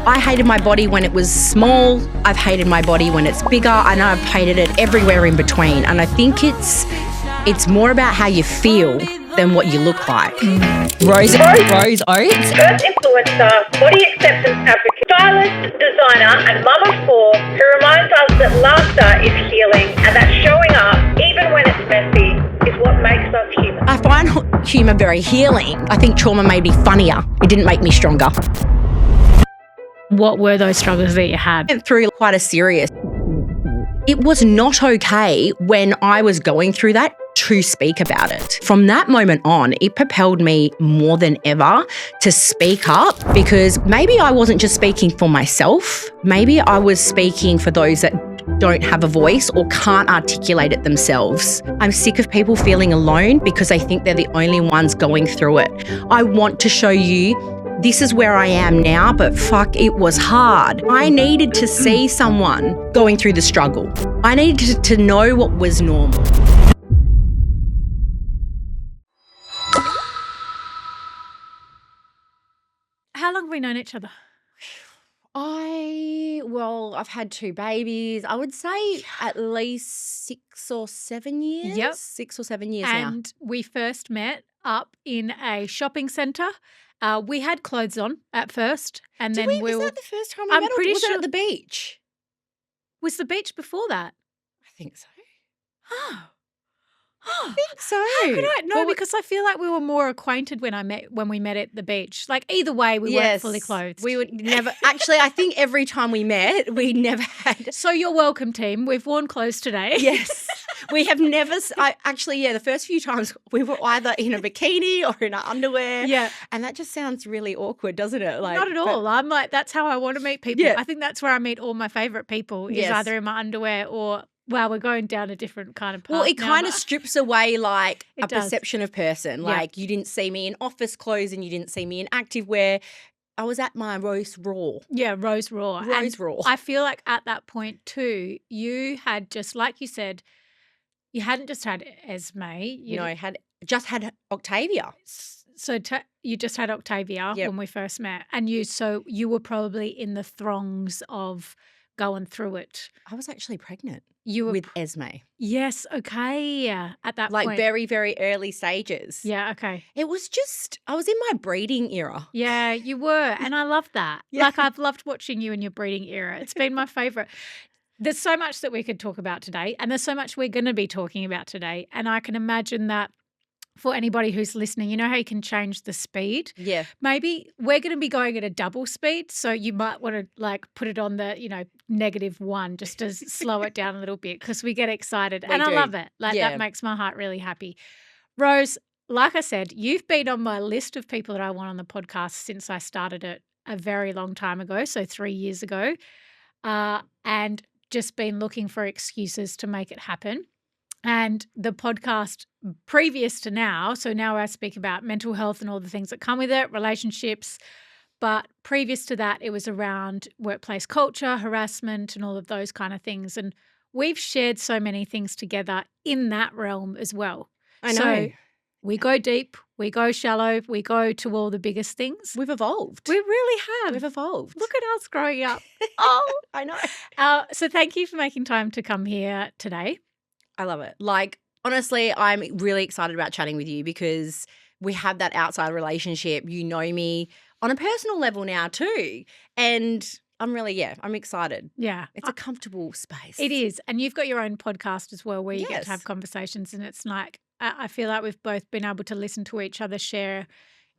I hated my body when it was small. I've hated my body when it's bigger, and I've hated it everywhere in between. And I think it's more about how you feel than what you look like. Rose Oates. First influencer, body acceptance advocate, stylist, designer, and mum of four who reminds us that laughter is healing and that showing up, even when it's messy, is what makes us human. I find humour very healing. I think trauma made me funnier. It didn't make me stronger. What were those struggles that you had? I went through quite a serious. It was not okay when I was going through that to speak about it. From that moment on, it propelled me more than ever to speak up, because maybe I wasn't just speaking for myself. Maybe I was speaking for those that don't have a voice or can't articulate it themselves. I'm sick of people feeling alone because they think they're the only ones going through it. I want to show you this is where I am now, but fuck, it was hard. I needed to see someone going through the struggle. I needed to know what was normal. How long have we known each other? I've had 2 babies. I would say at least 6 or 7 years. Yep. 6 or 7 years now. And we first met up in a shopping centre. We had clothes on at first, and then Was that the first time we I'm met? Or pretty was it sure- at the beach? Was the beach before that? I think so. Oh. I think so. How could I? No, Well, because I feel like we were more acquainted when we met at the beach. Like either way, we weren't fully clothed. We would never. Actually, I think every time we met, we never had. So you're welcome, team. We've worn clothes today. Yes, we have never. The first few times we were either in a bikini or in our underwear. Yeah. And that just sounds really awkward, doesn't it? Like, Not at all. I'm like, that's how I want to meet people. Yeah. I think that's where I meet all my favourite people is Yes. either in my underwear or, well, we're going down a different kind of path. Well, it now, kind of but- strips away like It a does. perception of person. Yeah. Like you didn't see me in office clothes and you didn't see me in activewear. I was at my roast raw. Yeah, Rose Raw. Rose And Raw. I feel like at that point too, you had just, like you said, you hadn't just had Esme. I had Octavia. So you just had Octavia Yep. when we first met, and you were probably in the throngs of going through it. I was actually pregnant You were with Esme. yes, okay, yeah, at that Like point. very, very early stages. Yeah, okay. It was just, I was in my breeding era. Yeah, you were, and I love that. Yeah. Like I've loved watching you in your breeding era. It's been my favorite. There's so much that we could talk about today, and there's so much we're going to be talking about today, and I can imagine that for anybody who's listening, you know how you can change the speed? Yeah. Maybe we're going to be going at a double speed, so you might want to like put it on the, -1 just to slow it down a little bit because we get excited. We And I do. love it. Like Yeah. that makes my heart really happy. Rose, like I said, you've been on my list of people that I want on the podcast since I started it a very long time ago, so 3 years ago, and just been looking for excuses to make it happen. And the podcast previous to now, so now I speak about mental health and all the things that come with it, relationships, but previous to that, it was around workplace culture, harassment, and all of those kind of things. And we've shared so many things together in that realm as well. I know. So we go deep, we go shallow, we go to all the biggest things. We've evolved. We really have. We've evolved. Look at us growing up. Oh, I know. so thank you for making time to come here today. I love it. Like, honestly, I'm really excited about chatting with you because we have that outside relationship. You know me on a personal level now too. And I'm excited. Yeah. It's a comfortable space. It is. And you've got your own podcast as well where you get Yes. to have conversations. And it's like, I feel like we've both been able to listen to each other share.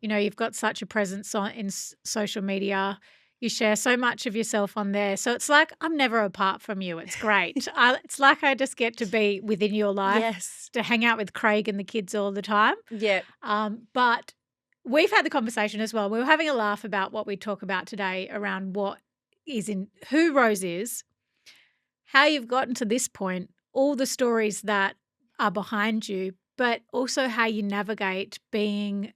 You've got such a presence in social media. You share so much of yourself on there. So it's like I'm never apart from you. It's great. It's like I just get to be within your life, Yes. to hang out with Craig and the kids all the time. Yeah. But we've had the conversation as well. We were having a laugh about what we talk about today around who Rose is, how you've gotten to this point, all the stories that are behind you, but also how you navigate being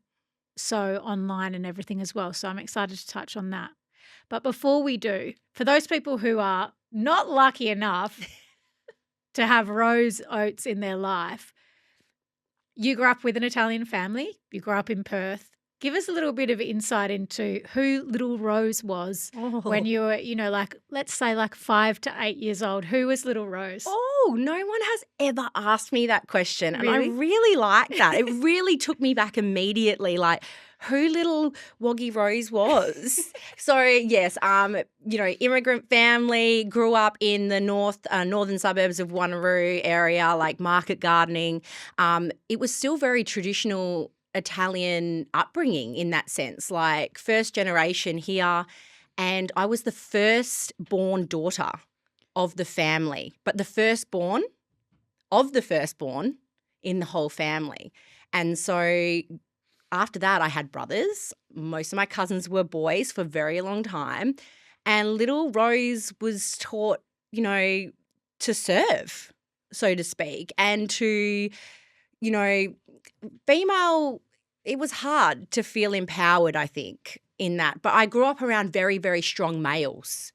so online and everything as well. So I'm excited to touch on that. But before we do, for those people who are not lucky enough to have Rose Oates in their life, you grew up with an Italian family. You grew up in Perth. Give us a little bit of insight into who little Rose was when you were, like, let's say like 5 to 8 years old. Who was little Rose? Oh, no one has ever asked me that question. And I Really? really like that. It really took me back immediately, like who little Woggy Rose was. So, yes, immigrant family, grew up in the northern suburbs of Wanneroo area, like market gardening. It was still very traditional Italian upbringing in that sense, like first generation here. And I was the firstborn daughter of the family, but the firstborn of the firstborn in the whole family. And so after that, I had brothers. Most of my cousins were boys for a very long time. And little Rose was taught, to serve, so to speak, and to, female, it was hard to feel empowered, I think, in that. But I grew up around very, very strong males,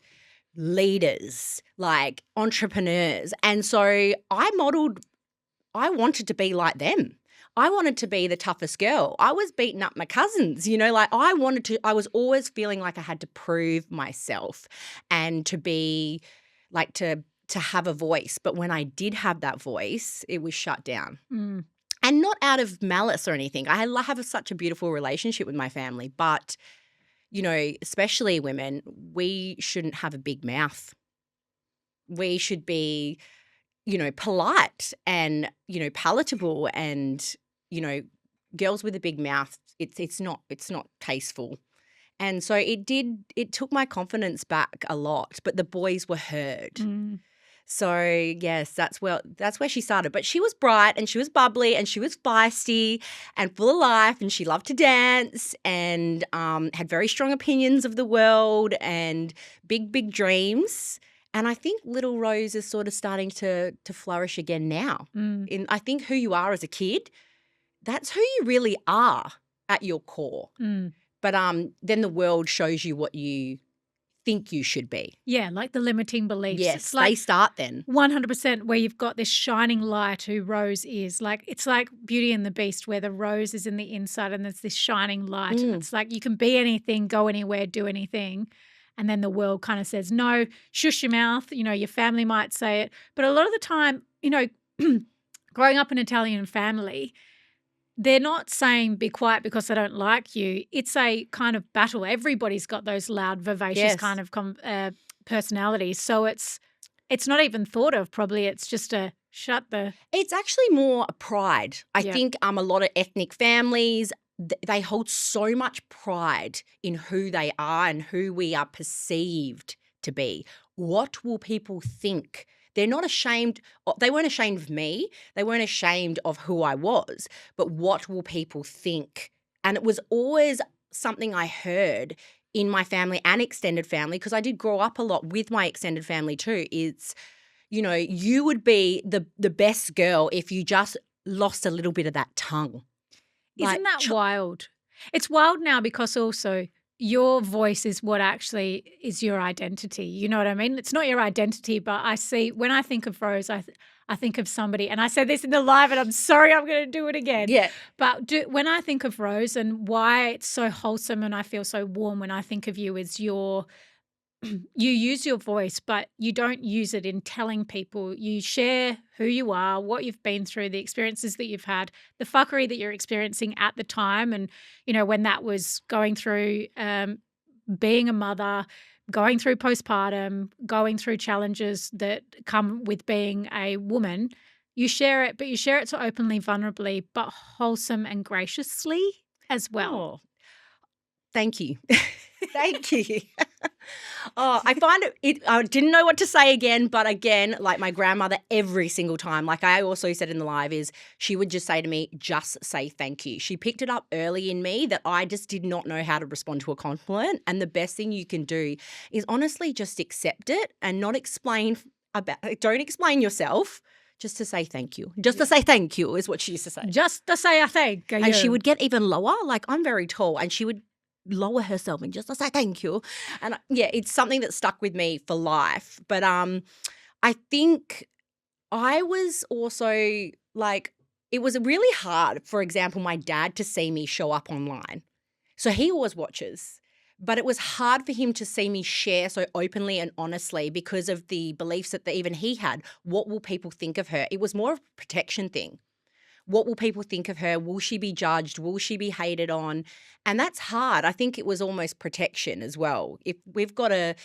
leaders, like entrepreneurs. And so I wanted to be like them. I wanted to be the toughest girl. I was beating up my cousins, I was always feeling like I had to prove myself and to be like to have a voice. But when I did have that voice, it was shut down. Mm. And not out of malice or anything. I have such a beautiful relationship with my family, but especially women, we shouldn't have a big mouth. We should be, polite and, palatable, and, girls with a big mouth, it's not tasteful. And so it took my confidence back a lot, but the boys were heard. Mm. So, yes, that's where she started. But she was bright and she was bubbly and she was feisty and full of life, and she loved to dance and had very strong opinions of the world and big, big dreams. And I think little Rose is sort of starting to flourish again now. Mm. I think who you are as a kid, that's who you really are at your core. Mm. But then the world shows you what you think you should be. Yeah, like the limiting beliefs. Yes, It's like they start then. 100% where you've got this shining light who Rose is. Like, it's like Beauty and the Beast where the rose is in the inside and there's this shining light. And it's like you can be anything, go anywhere, do anything. And then the world kind of says, no, shush your mouth. Your family might say it. But a lot of the time, growing up in an Italian family, they're not saying be quiet because they don't like you. It's a kind of battle. Everybody's got those loud, vivacious kind of personalities. So it's not even thought of probably. It's just a shut the... It's actually more a pride. I think a lot of ethnic families, they hold so much pride in who they are and who we are perceived to be. What will people think? They're not ashamed. They weren't ashamed of me. They weren't ashamed of who I was. But what will people think? And it was always something I heard in my family and extended family, because I did grow up a lot with my extended family too. It's, you would be the best girl if you just lost a little bit of that tongue. Isn't that wild? It's wild now because also your voice is what actually is your identity. You know what I mean? It's not your identity, but I see when I think of Rose, I think of somebody, and I said this in the live and I'm sorry I'm going to do it again. Yeah. But when I think of Rose and why it's so wholesome and I feel so warm when I think of you is you use your voice, but you don't use it in telling people. You share who you are, what you've been through, the experiences that you've had, the fuckery that you're experiencing at the time. And, when that was going through being a mother, going through postpartum, going through challenges that come with being a woman, you share it, but you share it so openly, vulnerably, but wholesome and graciously as well. Oh, thank you. Thank you. I find I didn't know what to say again, but again, like my grandmother, every single time, like I also said in the live, is she would just say to me, just say thank you. She picked it up early in me that I just did not know how to respond to a compliment. And the best thing you can do is honestly just accept it and not don't explain yourself. Just to say thank you. Just to say thank you is what she used to say. Just to say I thank you. And she would get even lower. Like I'm very tall, and she would lower herself and just to say thank you. And it's something that stuck with me for life. But I think I was also like, it was really hard, for example, my dad to see me show up online. So he always watches. But it was hard for him to see me share so openly and honestly because of the beliefs that even he had. What will people think of her? It was more of a protection thing. What will people think of her? Will she be judged? Will she be hated on? And that's hard. I think it was almost protection as well. If we've got a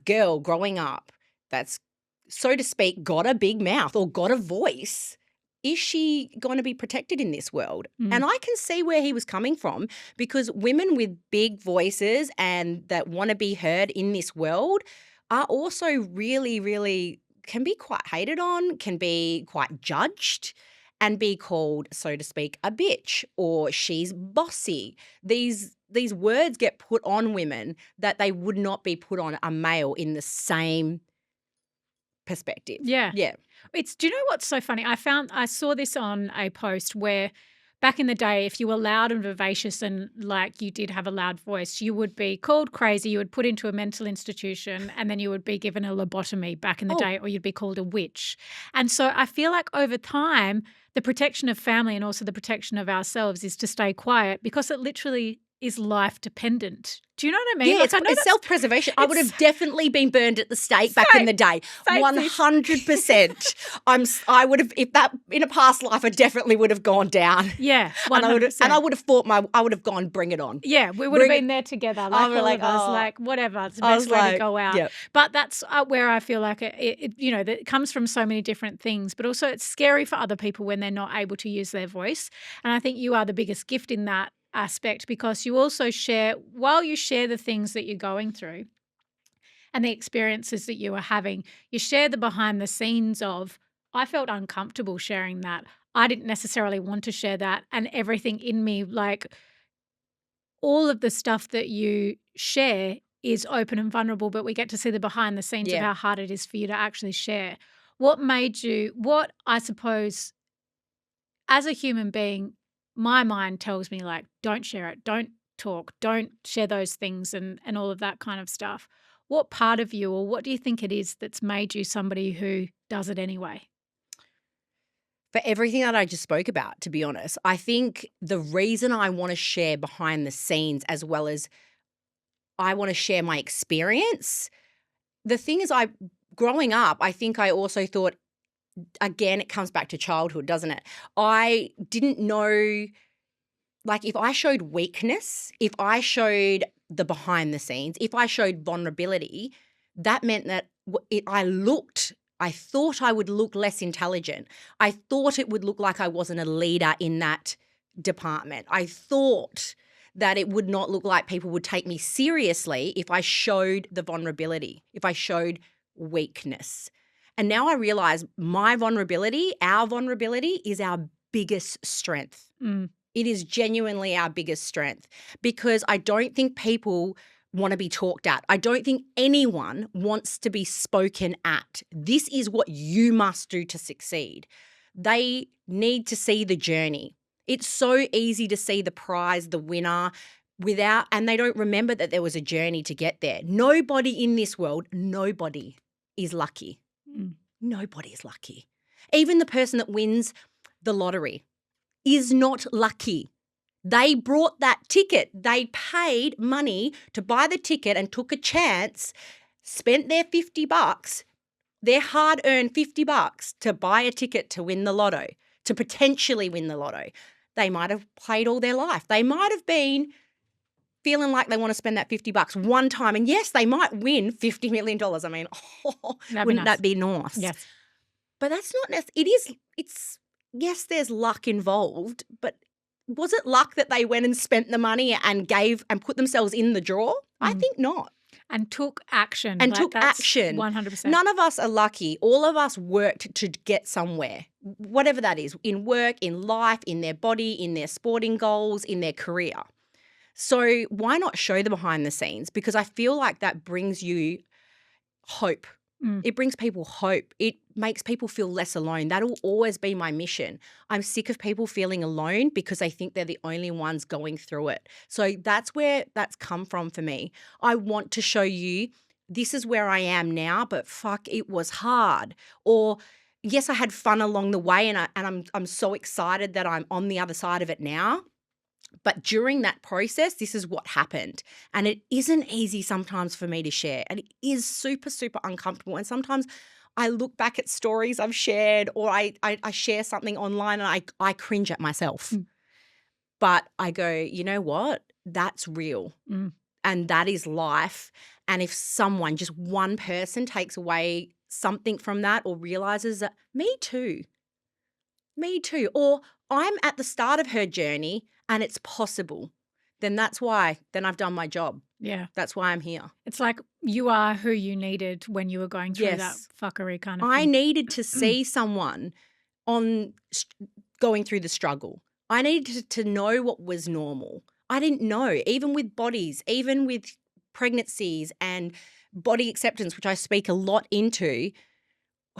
girl growing up that's, so to speak, got a big mouth or got a voice, is she going to be protected in this world? And I can see where he was coming from because women with big voices and that want to be heard in this world are also really, really can be quite hated on, can be quite judged and be called, so to speak, a bitch or she's bossy. These words get put on women that they would not be put on a male in the same perspective. Yeah. Yeah. Do you know what's so funny? I saw this on a post where back in the day, if you were loud and vivacious and like you did have a loud voice, you would be called crazy, you would put into a mental institution, and then you would be given a lobotomy back in the day, or you'd be called a witch. And so I feel like over time, the protection of family and also the protection of ourselves is to stay quiet because it literally is life dependent. Do you know what I mean? Yeah, Like, I know it's self-preservation. I would have definitely been burned at the stake back in the day. Same 100%. I would have, if that in a past life, I definitely would have gone down. Yeah, 100%. And I would have thought I would have gone, bring it on. Yeah, we would have been there together. Like all of us, like whatever. It's the best way to go out. Yep. But that's where I feel like it that it comes from so many different things. But also it's scary for other people when they're not able to use their voice. And I think you are the biggest gift in that aspect because you also share, while you share the things that you're going through and the experiences that you are having, you share the behind the scenes of, I felt uncomfortable sharing that. I didn't necessarily want to share that, and everything in me, like all of the stuff that you share is open and vulnerable, but we get to see the behind the scenes of how hard it is for you to actually share. What I suppose, as a human being, my mind tells me, like, don't share it, don't talk, don't share those things and all of that kind of stuff. What part of you, or what do you think it is that's made you somebody who does it anyway? For everything that I just spoke about, to be honest, I think the reason I want to share behind the scenes as well as I want to share my experience, the thing is growing up, I think I also thought, again, it comes back to childhood, doesn't it? I didn't know, like, if I showed weakness, if I showed the behind the scenes, if I showed vulnerability, that meant that I thought I would look less intelligent. I thought it would look like I wasn't a leader in that department. I thought that it would not look like people would take me seriously if I showed the vulnerability, if I showed weakness. And now I realize our vulnerability is our biggest strength. It is genuinely our biggest strength because I don't think people want to be talked at. I don't think anyone wants to be spoken at. This is what you must do to succeed. They need to see the journey. It's so easy to see the prize, the winner, and they don't remember that there was a journey to get there. Nobody in this world, nobody is lucky. Nobody is lucky. Even the person that wins the lottery is not lucky. They brought that ticket. They paid money to buy the ticket and took a chance, spent their $50, their hard-earned $50 to buy a ticket to win the lotto, to potentially win the lotto. They might have played all their life. They might have been feeling like they want to spend that $50 one time. And yes, they might win $50 million. I mean, wouldn't that be nice? Yes. But that's not necessarily, yes, there's luck involved, but was it luck that they went and spent the money and put themselves in the draw? I think not. And took action. And took action. 100%. None of us are lucky. All of us worked to get somewhere, whatever that is, in work, in life, in their body, in their sporting goals, in their career. So why not show the behind the scenes? Because I feel like that brings you hope. It brings people hope. It makes people feel less alone. That'll always be my mission. I'm sick of people feeling alone because they think they're the only ones going through it. So that's where that's come from for me. I want to show you this is where I am now, but fuck, it was hard. Or yes, I had fun along the way and I'm so excited that I'm on the other side of it now. But during that process, this is what happened. And it isn't easy sometimes for me to share. And it is super, super uncomfortable. And sometimes I look back at stories I've shared, or I share something online and I cringe at myself. But I go, you know what? That's real. And that is life. And if someone, just one person, takes away something from that or realizes that me too, or I'm at the start of her journey and it's possible, then that's why, then I've done my job. Yeah. That's why I'm here. It's like you are who you needed when you were going through that Yes. fuckery kind of I thing. needed to see someone going through the struggle. I needed to know what was normal. I didn't know, even with bodies, even with pregnancies and body acceptance, which I speak a lot into.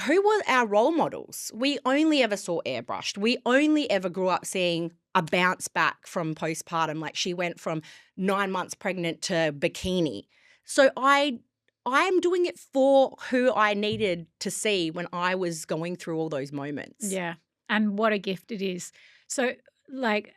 Who were our role models? We only ever saw airbrushed. We only ever grew up seeing a bounce back from postpartum. Like she went from 9 months pregnant to bikini. So I'm doing it for who I needed to see when I was going through all those moments. Yeah. And what a gift it is. So, like,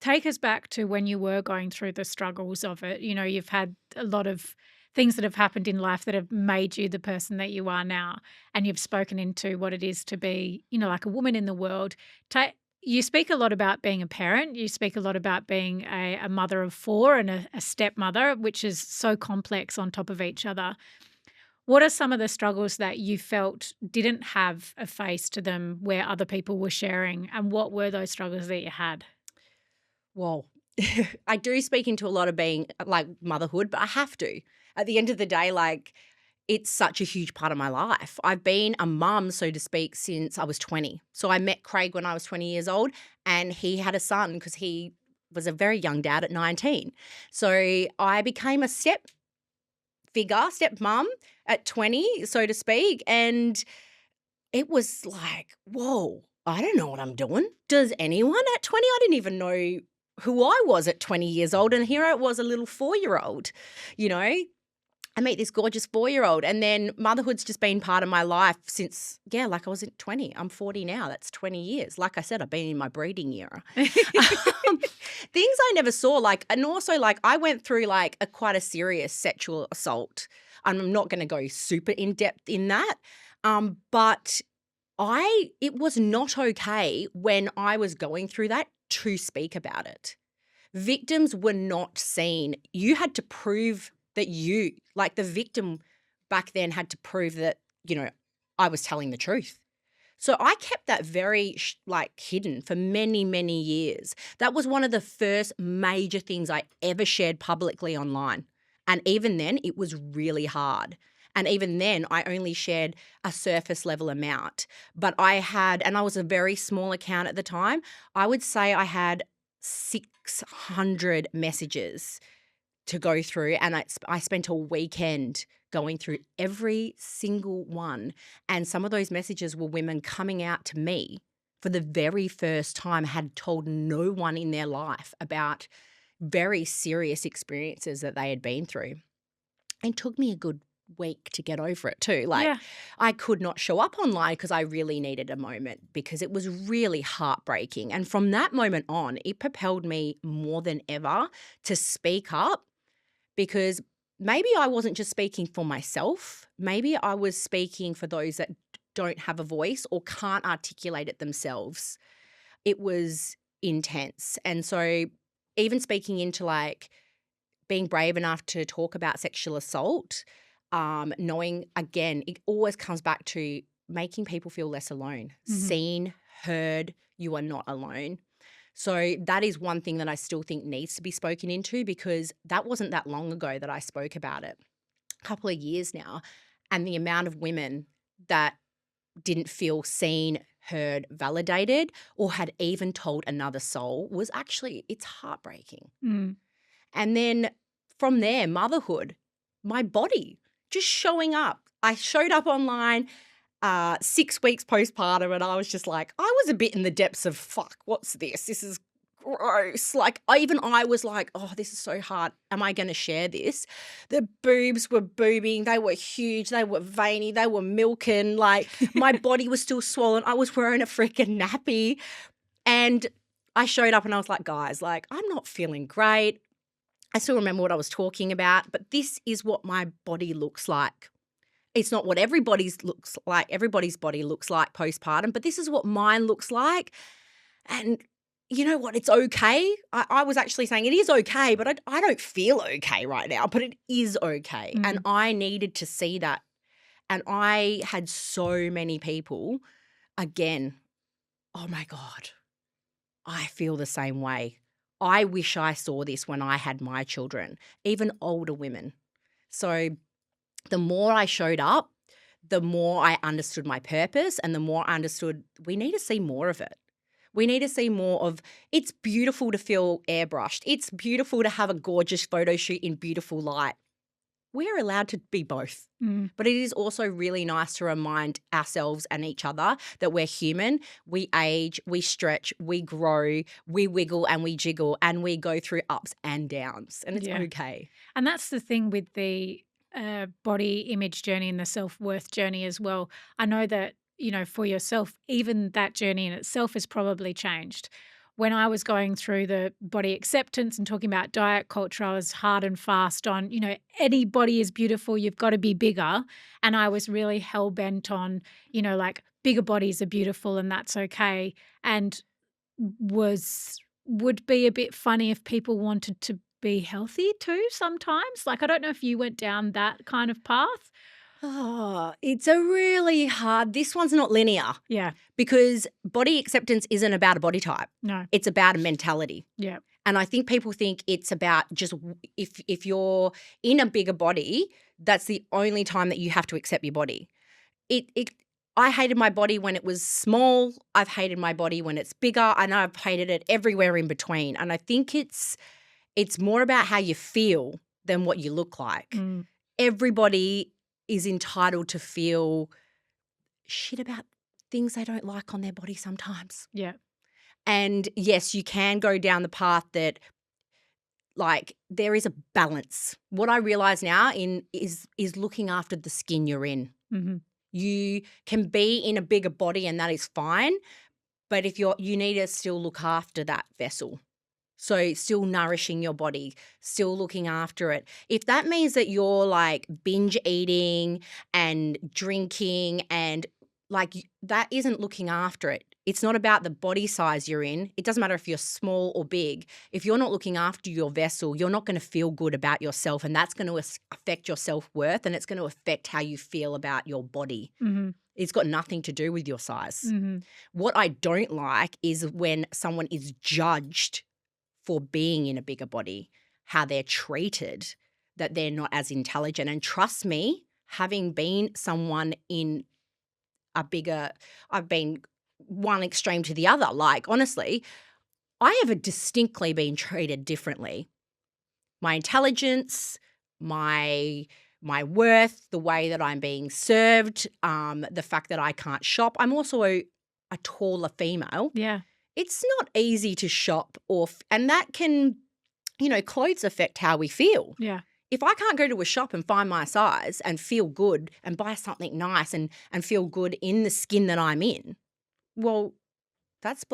take us back to when you were going through the struggles of it. You know, you've had a lot of things that have happened in life that have made you the person that you are now. And you've spoken into what it is to be, you know, like a woman in the world. You speak a lot about being a parent. You speak a lot about being a mother of 4 and a stepmother, which is so complex on top of each other. What are some of the struggles that you felt didn't have a face to them where other people were sharing? And what were those struggles that you had? Well, I do speak into a lot of being like motherhood, but I have to. At the end of the day, like it's such a huge part of my life. I've been a mum, so to speak, since I was 20. So I met Craig when I was 20 years old and he had a son because he was a very young dad at 19. So I became a step mum at 20, so to speak. And it was like, whoa, I don't know what I'm doing. Does anyone at 20? I didn't even know who I was at 20 years old. And here I was, a little 4-year-old, you know. I meet this gorgeous 4-year-old, and then motherhood's just been part of my life since, like I was at 20. I'm 40 now. That's 20 years. Like I said, I've been in my breeding era. Things I never saw, and also I went through quite a serious sexual assault. I'm not going to go super in depth in that, but it was not okay when I was going through that to speak about it. Victims were not seen. You had to prove that the victim back then had to prove that, I was telling the truth. So I kept that very hidden for many, many years. That was one of the first major things I ever shared publicly online. And even then, it was really hard. And even then, I only shared a surface level amount. But I was a very small account at the time. I would say I had 600 messages to go through, and I spent a weekend going through every single one. And some of those messages were women coming out to me for the very first time, had told no one in their life about very serious experiences that they had been through. And it took me a good week to get over it too. I could not show up online because I really needed a moment, because it was really heartbreaking. And from that moment on, it propelled me more than ever to speak up, because maybe I wasn't just speaking for myself. Maybe I was speaking for those that don't have a voice or can't articulate it themselves. It was intense. And so even speaking into being brave enough to talk about sexual assault, knowing, again, it always comes back to making people feel less alone, seen, heard, you are not alone. So that is one thing that I still think needs to be spoken into, because that wasn't that long ago that I spoke about it, a couple of years now. And the amount of women that didn't feel seen, heard, validated, or had even told another soul was actually, it's heartbreaking. And then from there, motherhood, my body just showing up. I showed up online 6 weeks postpartum, and I was just I was a bit in the depths of, fuck, what's this? This is gross. I was like, oh, this is so hard. Am I going to share this? The boobs were boobing. They were huge. They were veiny. They were milking. My body was still swollen. I was wearing a freaking nappy. And I showed up and I was like, guys, like, I'm not feeling great. I still remember what I was talking about, but this is what my body looks like. It's not what everybody's body looks like postpartum, but this is what mine looks like. And you know what? It's okay. I was actually saying it is okay, but I don't feel okay right now, but it is okay. And I needed to see that. And I had so many people, again, oh my God, I feel the same way. I wish I saw this when I had my children, even older women. So the more I showed up, the more I understood my purpose and the more I understood we need to see more of it. We need to see more of it's beautiful to feel airbrushed. It's beautiful to have a gorgeous photo shoot in beautiful light. We're allowed to be both. But it is also really nice to remind ourselves and each other that we're human. We age, we stretch, we grow, we wiggle and we jiggle and we go through ups and downs and it's okay. And that's the thing with the body image journey and the self-worth journey as well. I know that, you know, for yourself, even that journey in itself has probably changed. When I was going through the body acceptance and talking about diet culture, I was hard and fast on, you know, any body is beautiful, you've got to be bigger. And I was really hell-bent on, you know, like bigger bodies are beautiful and that's okay. And would be a bit funny if people wanted to be healthy too sometimes. Like, I don't know if you went down that kind of path. Oh, it's a really hard, this one's not linear. Yeah. Because body acceptance isn't about a body type. No. It's about a mentality. Yeah. And I think people think it's about just if you're in a bigger body, that's the only time that you have to accept your body. I hated my body when it was small. I've hated my body when it's bigger, and I've hated it everywhere in between. And I think it's more about how you feel than what you look like. Everybody is entitled to feel shit about things they don't like on their body sometimes. Yeah. And yes, you can go down the path that like there is a balance. What I realize now is looking after the skin you're in. You can be in a bigger body and that is fine, but if you need to still look after that vessel. So still nourishing your body, still looking after it. If that means that you're like binge eating and drinking and like that isn't looking after it. It's not about the body size you're in. It doesn't matter if you're small or big. If you're not looking after your vessel, you're not going to feel good about yourself, and that's going to affect your self-worth, and it's going to affect how you feel about your body. It's got nothing to do with your size. What I don't like is when someone is judged for being in a bigger body, how they're treated, that they're not as intelligent. And trust me, having been someone in I've been one extreme to the other. Like, honestly, I have distinctly been treated differently. My intelligence, my worth, the way that I'm being served, the fact that I can't shop. I'm also a taller female. Yeah. It's not easy to shop and that can, you know, clothes affect how we feel. Yeah. If I can't go to a shop and find my size and feel good and buy something nice and feel good in the skin that I'm in, well, that's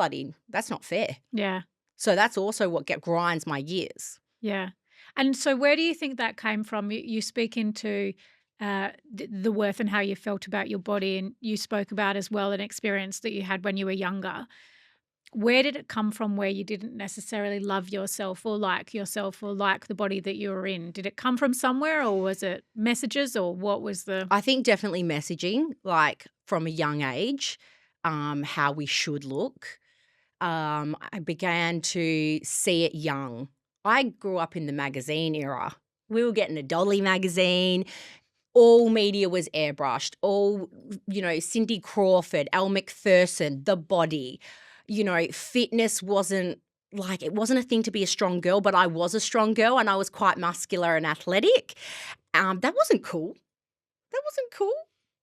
not fair. Yeah. So that's also what grinds my gears. Yeah. And so where do you think that came from? You speak into the worth and how you felt about your body, and you spoke about as well an experience that you had when you were younger. Where did it come from where you didn't necessarily love yourself or like the body that you were in? Did it come from somewhere, or was it messages, or what was the… I think definitely messaging, like from a young age, how we should look. I began to see it young. I grew up in the magazine era. We were getting a Dolly magazine. All media was airbrushed. All, you know, Cindy Crawford, Elle Macpherson, The Body. You know, fitness wasn't a thing to be a strong girl, but I was a strong girl and I was quite muscular and athletic. That wasn't cool.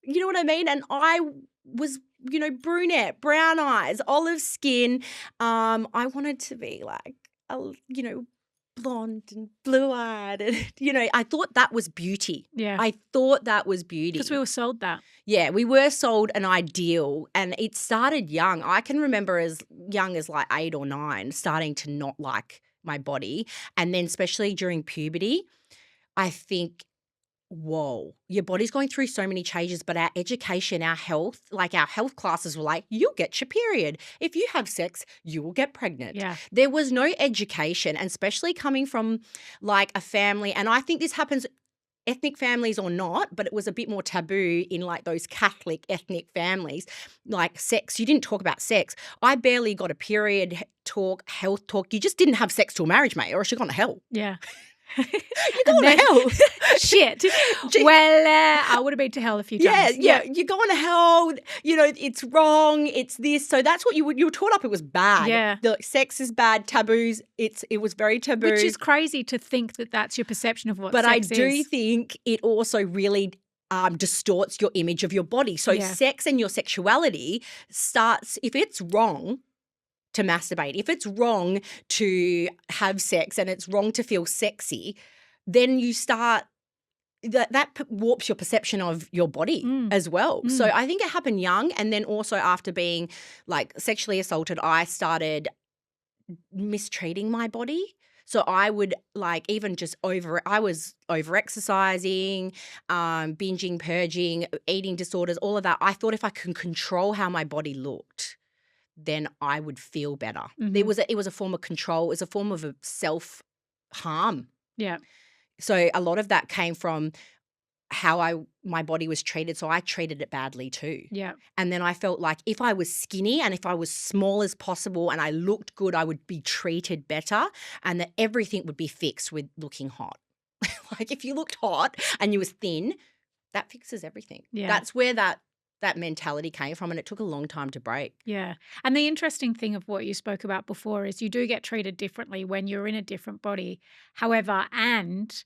You know what I mean? And I was, you know, brunette, brown eyes, olive skin. I wanted to be like, blonde and blue-eyed and, I thought that was beauty. Yeah. I thought that was beauty. Because we were sold that. Yeah, we were sold an ideal, and it started young. I can remember as young as like 8 or 9 starting to not like my body, and then especially during puberty, I think, whoa, your body's going through so many changes, but our education, our health, like our health classes were like, you'll get your period. If you have sex, you will get pregnant. Yeah. There was no education, and especially coming from like a family, and I think this happens ethnic families or not, but it was a bit more taboo in like those Catholic ethnic families, like sex. You didn't talk about sex. I barely got a period talk, health talk. You just didn't have sex till marriage, mate, or else you're going to hell. Yeah. You're going to hell. Shit. Well, I would have been to hell a few times. Yeah. You're going to hell. It's wrong. It's this. So that's what you were taught up. It was bad. Yeah. The sex is bad. Taboos. It was very taboo. Which is crazy to think that that's your perception of what but sex I do is. think it also really distorts your image of your body. So sex and your sexuality starts, if it's wrong to masturbate, if it's wrong to have sex and it's wrong to feel sexy, then you start that warps your perception of your body as well. So I think it happened young, and then also after being like sexually assaulted, I started mistreating my body. So I would like even just I was over exercising, binging, purging, eating disorders, all of that. I thought if I can control how my body looked, then I would feel better. Mhm. It was a form of control. It was a form of self-harm. Yeah. So a lot of that came from how my body was treated. So I treated it badly too. Yeah. And then I felt like if I was skinny and if I was small as possible and I looked good, I would be treated better, and that everything would be fixed with looking hot. Like if you looked hot and you was thin, that fixes everything. Yeah. That's where that mentality came from, and it took a long time to break. Yeah. And the interesting thing of what you spoke about before is you do get treated differently when you're in a different body. However, and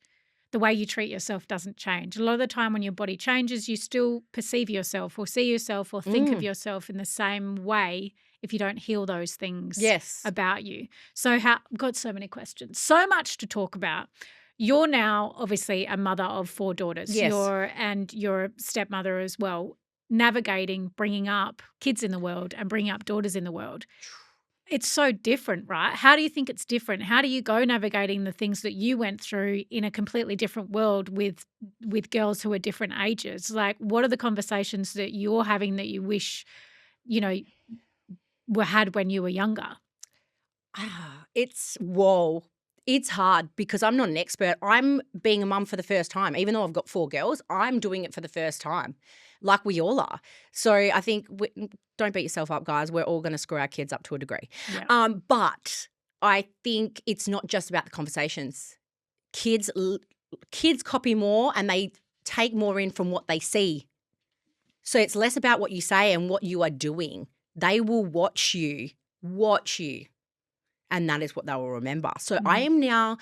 the way you treat yourself doesn't change. A lot of the time when your body changes, you still perceive yourself or see yourself or think of yourself in the same way if you don't heal those things Yes. about you. So I've got so many questions, so much to talk about. You're now obviously a mother of 4 daughters. Yes. You're a stepmother as well, navigating bringing up kids in the world and bringing up daughters in the world. It's so different, right? How do you think it's different? How do you go navigating the things that you went through in a completely different world with girls who are different ages? Like, what are the conversations that you're having that you wish, were had when you were younger? It's hard because I'm not an expert. I'm being a mum for the first time. Even though I've got 4 girls, I'm doing it for the first time, like we all are. So I think don't beat yourself up, guys. We're all going to screw our kids up to a degree. Yeah. But I think it's not just about the conversations. Kids copy more and they take more in from what they see. So it's less about what you say and what you are doing. They will watch you. And that is what they will remember. So I am now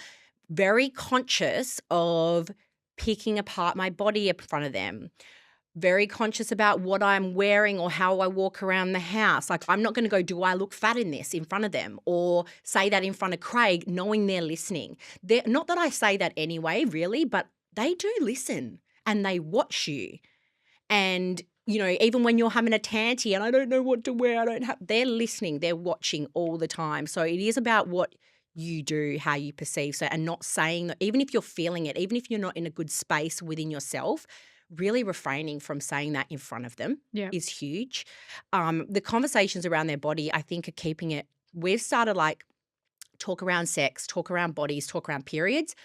very conscious of picking apart my body in front of them, very conscious about what I'm wearing or how I walk around the house. Like I'm not going to go, do I look fat in this in front of them, or say that in front of Craig knowing they're listening. Not that I say that anyway, really, but they do listen and they watch you. And even when you're having a tanty and I don't know what to wear, they're listening, they're watching all the time. So it is about what you do, how you perceive, and not saying that, even if you're feeling it, even if you're not in a good space within yourself, really refraining from saying that in front of them is huge. The conversations around their body, I think, are keeping it. We've started like talk around sex, talk around bodies, talk around periods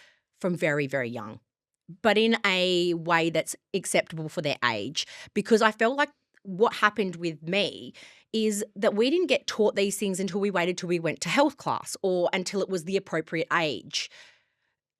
from very, very young, but in a way that's acceptable for their age. Because I felt like what happened with me is that we didn't get taught these things until we waited till we went to health class or until it was the appropriate age.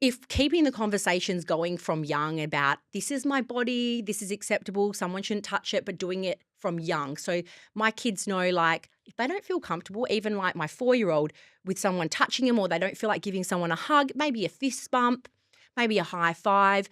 If keeping the conversations going from young about this is my body, this is acceptable, someone shouldn't touch it, but doing it from young. So my kids know, like, if they don't feel comfortable, even like my 4-year-old, with someone touching them, or they don't feel like giving someone a hug, maybe a fist bump, maybe a high five,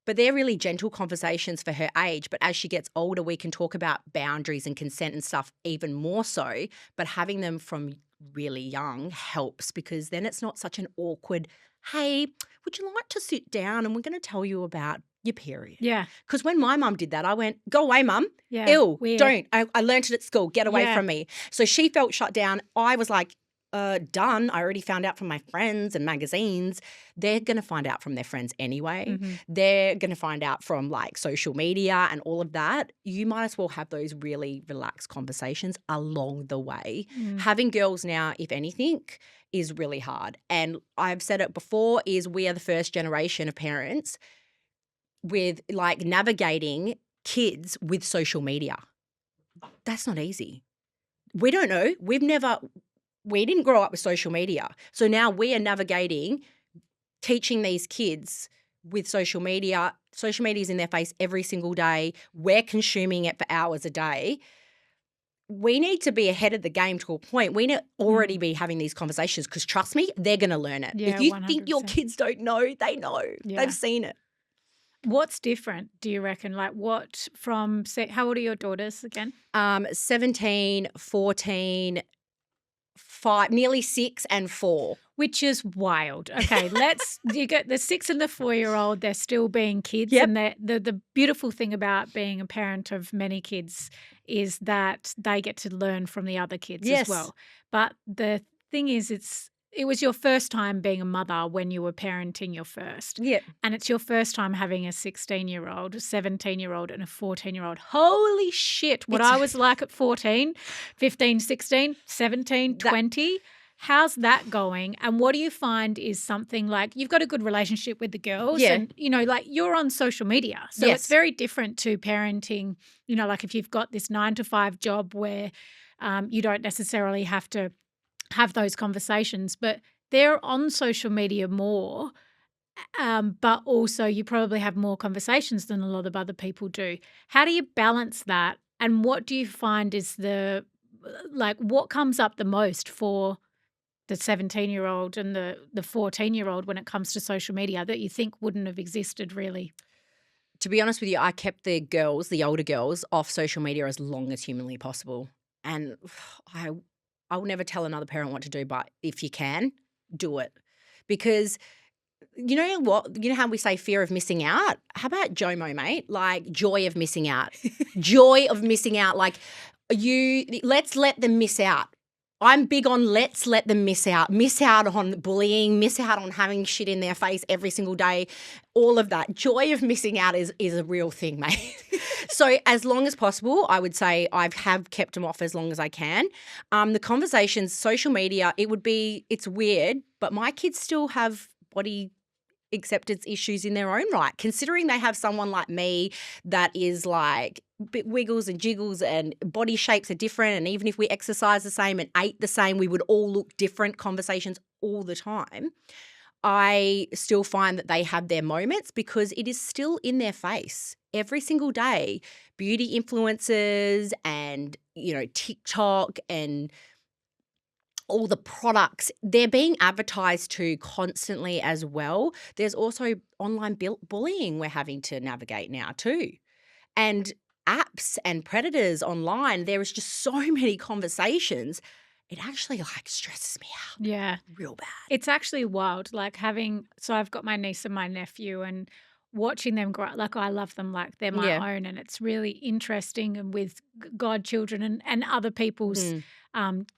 but they're really gentle conversations for her age. But as she gets older, we can talk about boundaries and consent and stuff even more so. But having them from really young helps, because then it's not such an awkward hey, would you like to sit down and we're going to tell you about your period? Yeah. Because when my mum did that, I went, go away, mum. Yeah. Ew, Weird. don't. I learnt it at school. Get away Yeah. from me. So she felt shut down. I was like, done. I already found out from my friends and magazines. They're going to find out from their friends anyway. Mhm. They're going to find out from like social media and all of that. You might as well have those really relaxed conversations along the way. Mm. Having girls now, if anything, is really hard. And I've said it before, is we are the first generation of parents with like navigating kids with social media. That's not easy. We don't know. We didn't grow up with social media. So now we are navigating, teaching these kids with social media. Social media is in their face every single day. We're consuming it for hours a day. We need to be ahead of the game to a point. We need to already be having these conversations because trust me, they're going to learn it. Yeah, if you think your 100%. kids don't know, they know. Yeah. They've seen it. What's different, do you reckon? Like what from, how old are your daughters again? 17, 14, 5, nearly 6 and 4. Which is wild. Okay, you get the 6 and the 4-year-old, they're still being kids. Yep. And the beautiful thing about being a parent of many kids is that they get to learn from the other kids Yes. as well. But the thing is, it was your first time being a mother when you were parenting your first. Yeah. And it's your first time having a 16-year-old, a 17-year-old, and a 14-year-old. Holy shit, what I was like at 14, 15, 16, 17, 20. How's that going? And what do you find is something like you've got a good relationship with the girls and, like you're on social media. So it's very different to parenting, like if you've got this 9-to-5 job where you don't necessarily have to have those conversations, but they're on social media more, but also you probably have more conversations than a lot of other people do. How do you balance that? And what do you find is what comes up the most for the 17-year-old and the 14-year-old when it comes to social media that you think wouldn't have existed really? To be honest with you, I kept the older girls, off social media as long as humanly possible. And I will never tell another parent what to do, but if you can, do it. Because you know what? You know how we say fear of missing out? How about JOMO, mate? Like joy of missing out. Joy of missing out. Like let's let them miss out. I'm big on let's let them miss out. Miss out on bullying, miss out on having shit in their face every single day. All of that. Joy of missing out is a real thing, mate. So as long as possible, I would say I have kept them off as long as I can. The conversations, social media, it's weird, but my kids still have body acceptance issues in their own right, considering they have someone like me that is like bit wiggles and jiggles and body shapes are different, and even if we exercise the same and ate the same, we would all look different. Conversations all the time. I still find that they have their moments because it is still in their face every single day. Beauty influencers and, TikTok and all the products, they're being advertised to constantly as well. There's also online bullying we're having to navigate now too. And apps and predators online, there is just so many conversations. It actually stresses me out. Yeah. Real bad. It's actually wild. So I've got my niece and my nephew and watching them grow, I love them like they're my own, and it's really interesting, and with godchildren and other people's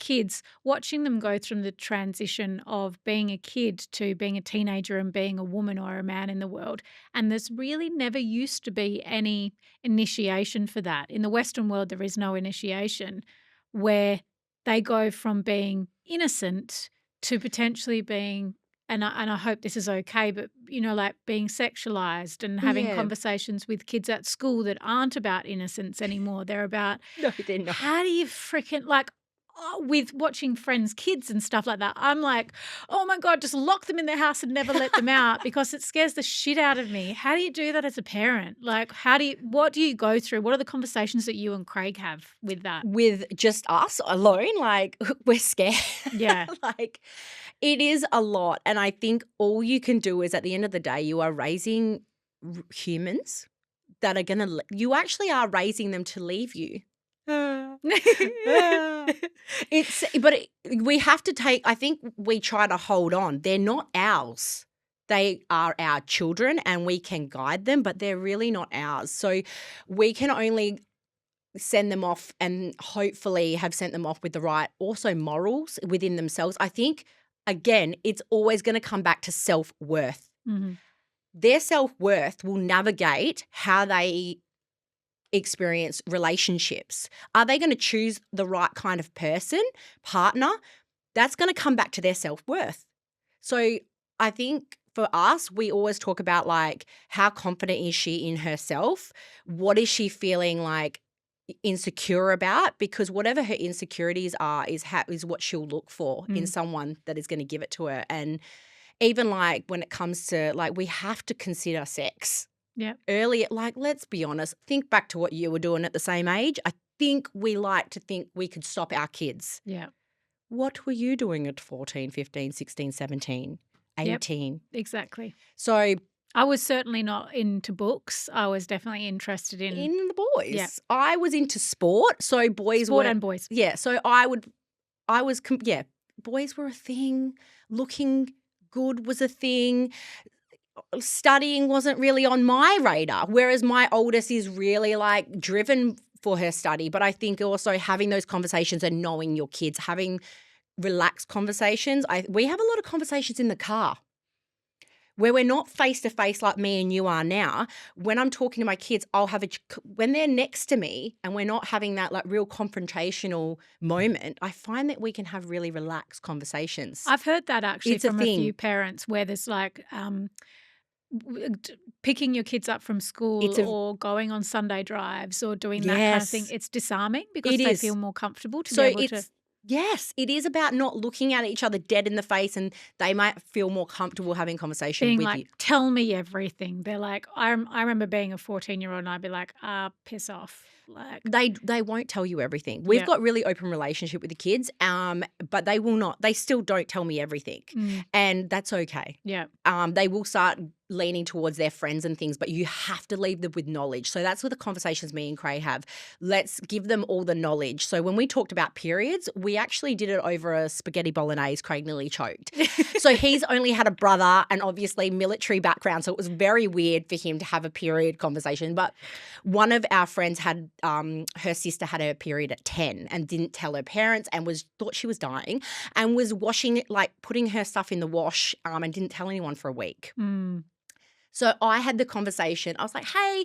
kids, watching them go through the transition of being a kid to being a teenager and being a woman or a man in the world. And there's really never used to be any initiation for that. In the Western world, there is no initiation where they go from being innocent to potentially being, and I hope this is okay, but, being sexualized and having conversations with kids at school that aren't about innocence anymore. They're about, no, they're not. How do you freaking, with watching friends' kids and stuff like that, I'm like, oh my God, just lock them in their house and never let them out because it scares the shit out of me. How do you do that as a parent? What do you go through? What are the conversations that you and Craig have with that? With just us alone, we're scared. Yeah. It is a lot. And I think all you can do is at the end of the day, you are raising humans that are you actually are raising them to leave you. We have to I think we try to hold on. They're not ours. They are our children and we can guide them, but they're really not ours. So we can only send them off and hopefully have sent them off with the right also morals within themselves. I think, again, it's always going to come back to self-worth. Mhm. Their self-worth will navigate how they experience relationships. Are they going to choose the right kind of person, partner? That's going to come back to their self-worth. So I think for us, we always talk about like how confident is she in herself? What is she feeling like insecure about? Because whatever her insecurities are is what she'll look for in someone that is going to give it to her. And even like when it comes to like we have to consider sex. Yeah. Earlier, like let's be honest, think back to what you were doing at the same age. I think we like to think we could stop our kids. Yeah. What were you doing at 14, 15, 16, 17, 18? Exactly. So I was certainly not into books. I was definitely interested in in the boys. Yeah. I was into sport. So boys sport were and boys. Yeah. So boys were a thing. Looking good was a thing. Studying wasn't really on my radar, whereas my oldest is really like driven for her study. But I think also having those conversations and knowing your kids, having relaxed conversations. We have a lot of conversations in the car where we're not face to face like me and you are now. When I'm talking to my kids, when they're next to me and we're not having that like real confrontational moment, I find that we can have really relaxed conversations. I've heard that actually It's a from a thing. few parents where there's like picking your kids up from school or going on Sunday drives or doing that kind of thing. Yes. It's disarming because It they is. feel more comfortable to So be able to. Yes, it is about not looking at each other dead in the face, and they might feel more comfortable having conversation Being with like, you. tell me everything. They're like, I remember being a 14-year-old and I'd be like, piss off. Like They won't tell you everything. We've Yeah. got really open relationship with the kids, but they will not. They still don't tell me everything, and that's okay. Yeah. They will start leaning towards their friends and things, but you have to leave them with knowledge. So that's what the conversations me and Craig have. Let's give them all the knowledge. So when we talked about periods, we actually did it over a spaghetti bolognese. Craig nearly choked. So he's only had a brother and obviously military background, so it was very weird for him to have a period conversation. But one of our friends had her sister had her period at 10 and didn't tell her parents and thought she was dying and was washing it, like putting her stuff in the wash and didn't tell anyone for a week. So I had the conversation. I was like, hey,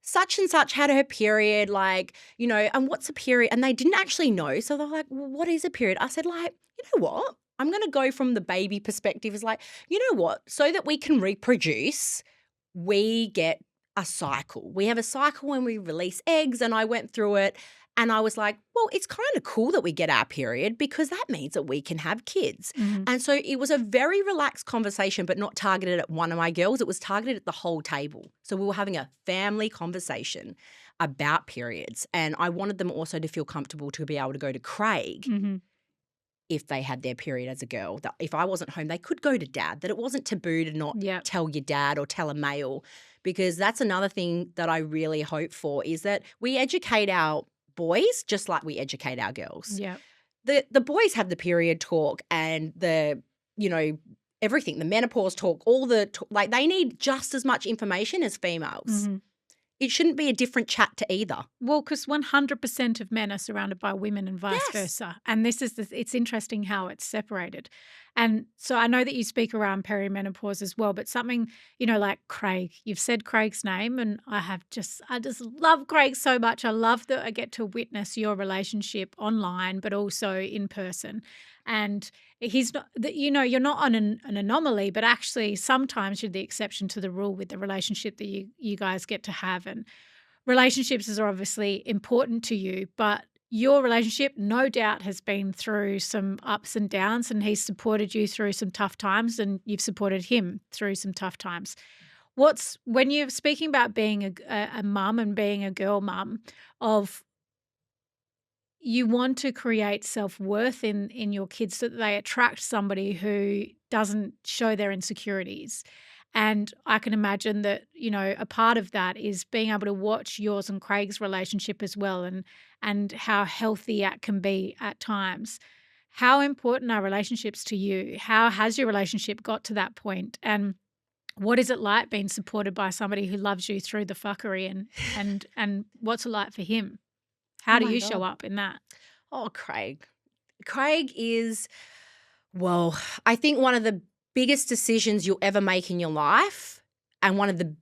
such and such had her period, like, and what's a period? And they didn't actually know. So they're like, well, what is a period? I said, like, you know what? I'm going to go from the baby perspective. It's like, you know what? So that we can reproduce, we get a cycle. We have a cycle when we release eggs, and I went through it. And I was like, well, it's kind of cool that we get our period because that means that we can have kids. And so it was a very relaxed conversation, but not targeted at one of my girls. It was targeted at the whole table. So we were having a family conversation about periods. And I wanted them also to feel comfortable to be able to go to Craig if they had their period as a girl. That if I wasn't home, they could go to dad, that it wasn't taboo to not tell your dad or tell a male, because that's another thing that I really hope for is that we educate our boys just like we educate our girls. Yeah. The boys have the period talk and the, everything, the menopause talk, like they need just as much information as females. It shouldn't be a different chat to either. Well, because 100% of men are surrounded by women and vice versa. And it's interesting how it's separated. And so I know that you speak around perimenopause as well, but something, like Craig, you've said Craig's name, and I just love Craig so much. I love that I get to witness your relationship online, but also in person. And he's not, you're not on an anomaly, but actually sometimes you're the exception to the rule with the relationship that you guys get to have. And relationships is obviously important to you, but your relationship no doubt has been through some ups and downs, and he's supported you through some tough times and you've supported him through some tough times. When you're speaking about being a mum and being a girl mum, you want to create self-worth in your kids so that they attract somebody who doesn't show their insecurities. And I can imagine that, a part of that is being able to watch yours and Craig's relationship as well, and how healthy it can be at times. How important are relationships to you? How has your relationship got to that point? And What is it like being supported by somebody who loves you through the fuckery, and what's it like for him? How Oh do my you show God. up in that? Oh, Craig. Craig is, well, I think one of the biggest decisions you'll ever make in your life, and one of the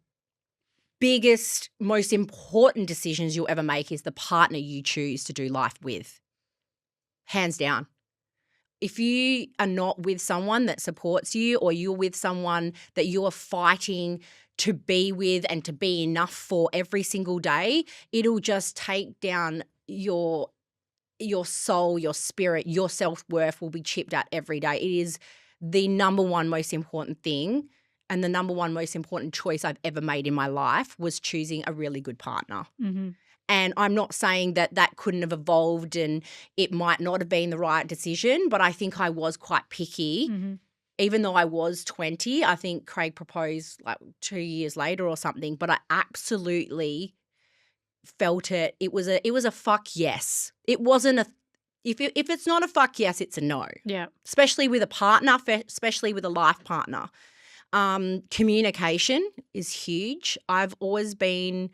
biggest, most important decisions you'll ever make, is the partner you choose to do life with. Hands down. If you are not with someone that supports you, or you're with someone that you are fighting to be with and to be enough for every single day, it'll just take down your soul, your spirit, your self-worth will be chipped at every day. It is the number one most important thing, and the number one most important choice I've ever made in my life was choosing a really good partner. Mm-hmm. And I'm not saying that that couldn't have evolved and it might not have been the right decision, but I think I was quite picky. Mm-hmm. Even though I was 20, I think Craig proposed like 2 years later or something, but I absolutely felt it. It was a fuck yes. It wasn't a if it's not a fuck yes, it's a no. Yeah. Especially with a partner, especially with a life partner. Communication is huge. I've always been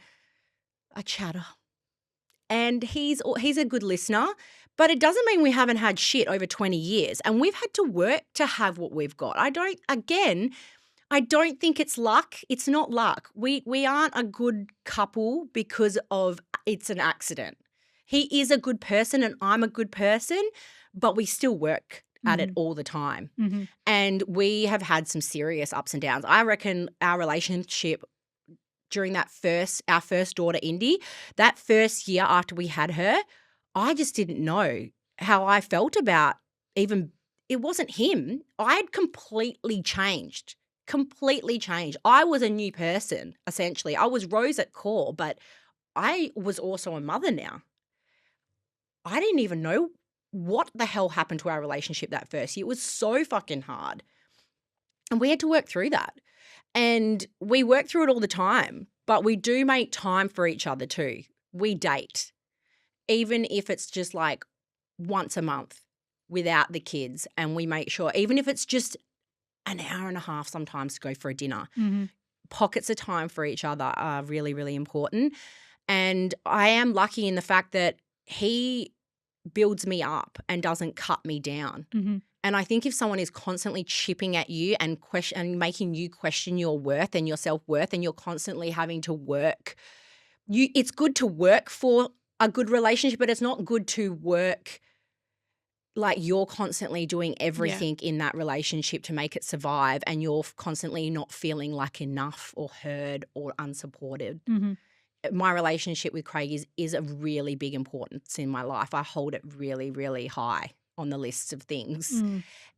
a chatter. And he's a good listener, but it doesn't mean we haven't had shit over 20 years, and we've had to work to have what we've got. I don't think it's luck. It's not luck. We aren't a good couple because of it's an accident. He is a good person and I'm a good person, but we still work at it all the time. Mm-hmm. And we have had some serious ups and downs. I reckon our relationship during our first daughter, Indy, that first year after we had her, I just didn't know how I felt about it wasn't him. I had completely changed. I was a new person, essentially. I was Rose at core, but I was also a mother now. I didn't even know what the hell happened to our relationship that first year. It was so fucking hard. And we had to work through that. And we work through it all the time, but we do make time for each other too. We date, even if it's just like once a month without the kids, and we make sure, even if it's just an hour and a half sometimes to go for a dinner, pockets of time for each other are really, really important. And I am lucky in the fact that he builds me up and doesn't cut me down. Mm-hmm. And I think if someone is constantly chipping at you and making you question your worth and your self-worth, and you're constantly having to work, it's good to work for a good relationship, but it's not good to work like you're constantly doing everything in that relationship to make it survive, and you're constantly not feeling like enough or heard or unsupported. Mm-hmm. My relationship with Craig is a really big importance in my life. I hold it really, really high on the list of things.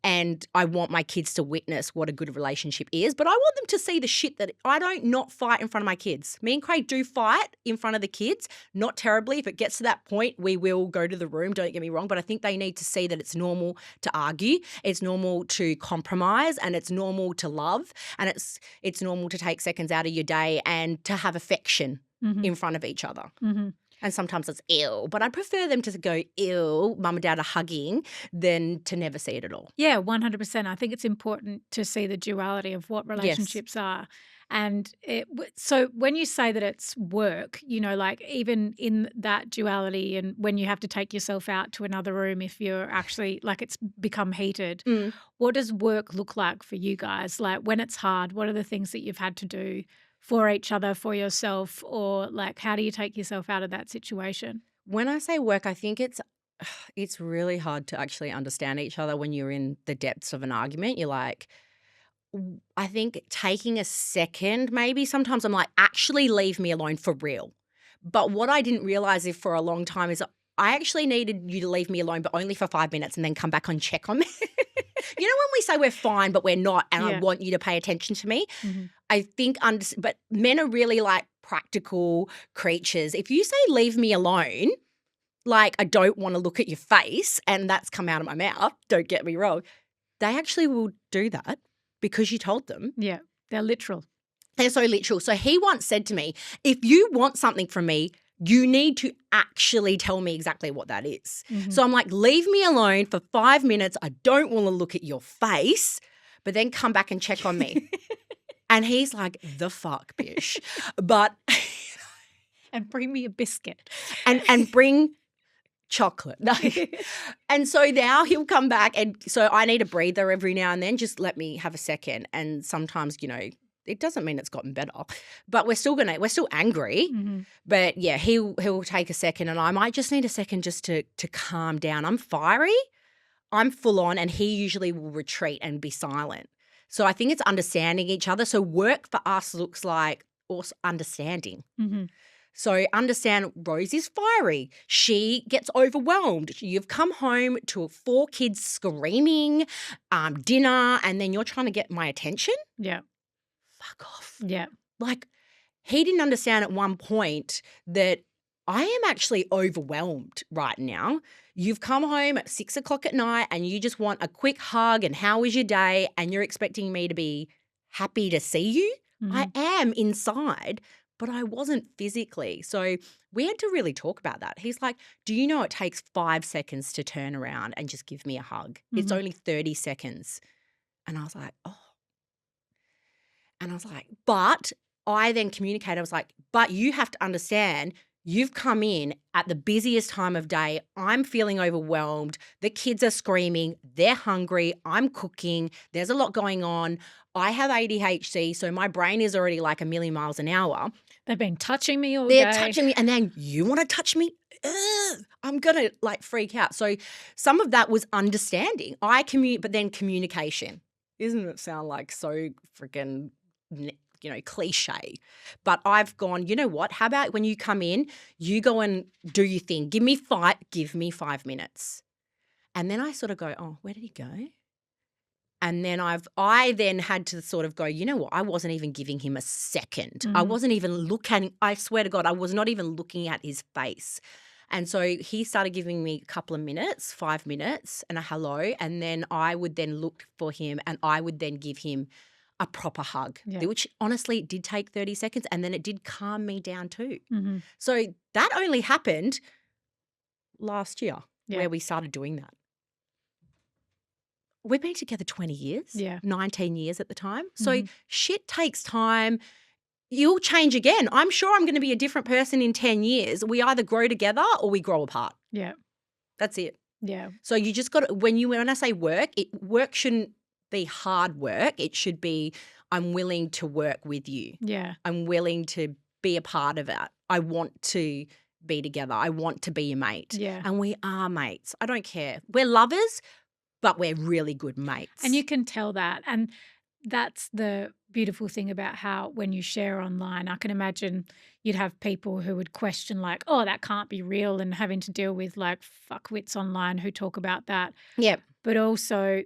And I want my kids to witness what a good relationship is, but I want them to see the shit that I don't not fight in front of my kids. Me and Craig do fight in front of the kids, not terribly. If it gets to that point, we will go to the room, don't get me wrong, but I think they need to see that it's normal to argue, it's normal to compromise, and it's normal to love, and it's normal to take seconds out of your day and to have affection in front of each other. Mm-hmm. And sometimes it's ew, but I prefer them to go, ew, mum and dad are hugging, than to never see it at all. Yeah, 100%. I think it's important to see the duality of what relationships are. And so when you say that it's work, like even in that duality, and when you have to take yourself out to another room if you're actually like it's become heated, what does work look like for you guys? Like when it's hard, what are the things that you've had to do for each other, for yourself, or like how do you take yourself out of that situation? When I say work, I think it's really hard to actually understand each other when you're in the depths of an argument. You're like, I think taking a second, maybe sometimes I'm like, actually leave me alone for real. But what I didn't realize for a long time is I actually needed you to leave me alone, but only for 5 minutes, and then come back and check on me. You know when we say we're fine, but we're not, and I want you to pay attention to me? I think, but men are really like practical creatures. If you say leave me alone, like I don't want to look at your face, and that's come out of my mouth, don't get me wrong, they actually will do that because you told them. Yeah, they're literal. They're so literal. So he once said to me, if you want something from me, you need to actually tell me exactly what that is. So I'm like, leave me alone for 5 minutes. I don't want to look at your face, but then come back and check on me. And he's like, the fuck, bish. But And bring me a biscuit. and bring chocolate. No. And so now he'll come back, and so I need a breather every now and then. Just let me have a second. And sometimes, it doesn't mean it's gotten better, but we're still angry. Mm-hmm. But yeah, he'll take a second, and I might just need a second just to calm down. I'm fiery, I'm full on, and he usually will retreat and be silent. So I think it's understanding each other. So work for us looks like also understanding. Mm-hmm. So understand Rose is fiery. She gets overwhelmed. You've come home to 4 kids screaming, dinner, and then you're trying to get my attention? Yeah. Fuck off. Yeah. Like, he didn't understand at one point that I am actually overwhelmed right now. You've come home at 6 o'clock at night and you just want a quick hug and how was your day, and you're expecting me to be happy to see you. Mm-hmm. I am inside, but I wasn't physically. So we had to really talk about that. He's like, do you know it takes 5 seconds to turn around and just give me a hug? Mm-hmm. It's only 30 seconds. And I was like, oh. And I was like, but I then communicated. I was like, but you have to understand, you've come in at the busiest time of day. I'm feeling overwhelmed. The kids are screaming. They're hungry. I'm cooking. There's a lot going on. I have ADHD, so my brain is already like a million miles an hour. They've been touching me all day. They're touching me, and then you want to touch me? Ugh, I'm going to like freak out. So some of that was understanding. But then communication. Doesn't it sound like so freaking, cliche? But I've gone, you know what? How about when you come in, you go and do your thing. Give me 5 minutes. And then I sort of go, oh, where did he go? And then I then had to sort of go, you know what? I wasn't even giving him a second. Mm-hmm. I wasn't even looking. I swear to God, I was not even looking at his face. And so he started giving me a couple of minutes, 5 minutes and a hello. And then I would then look for him and I would then give him a proper hug, which honestly did take 30 seconds. And then it did calm me down too. Mm-hmm. So that only happened last year where we started doing that. We've been together 20 years, 19 years at the time. So shit takes time. You'll change again. I'm sure I'm going to be a different person in 10 years. We either grow together or we grow apart. Yeah. That's it. Yeah. So you just got to, when I say work, work shouldn't be hard work. It should be, I'm willing to work with you. Yeah. I'm willing to be a part of it. I want to be together. I want to be your mate. Yeah. And we are mates. I don't care. We're lovers, but we're really good mates. And you can tell that. And that's the beautiful thing about how when you share online, I can imagine you'd have people who would question like, oh, that can't be real, and having to deal with like fuckwits online who talk about that. Yep. But also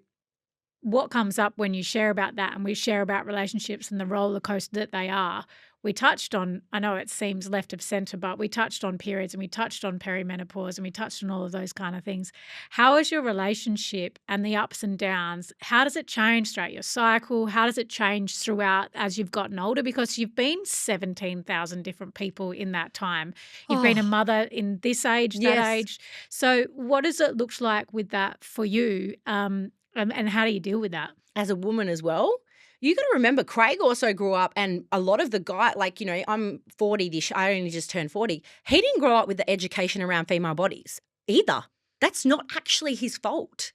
what comes up when you share about that, and we share about relationships and the roller coaster that they are. We touched on, I know it seems left of center, but we touched on periods and we touched on perimenopause and we touched on all of those kind of things. How is your relationship and the ups and downs? How does it change throughout your cycle? How does it change throughout as you've gotten older? Because you've been 17,000 different people in that time. You've been a mother in this age, that age. So what does it look like with that for you? And how do you deal with that? As a woman as well, you got to remember Craig also grew up, and a lot of the guy, like, I'm 40 this, I only just turned 40. He didn't grow up with the education around female bodies either. That's not actually his fault.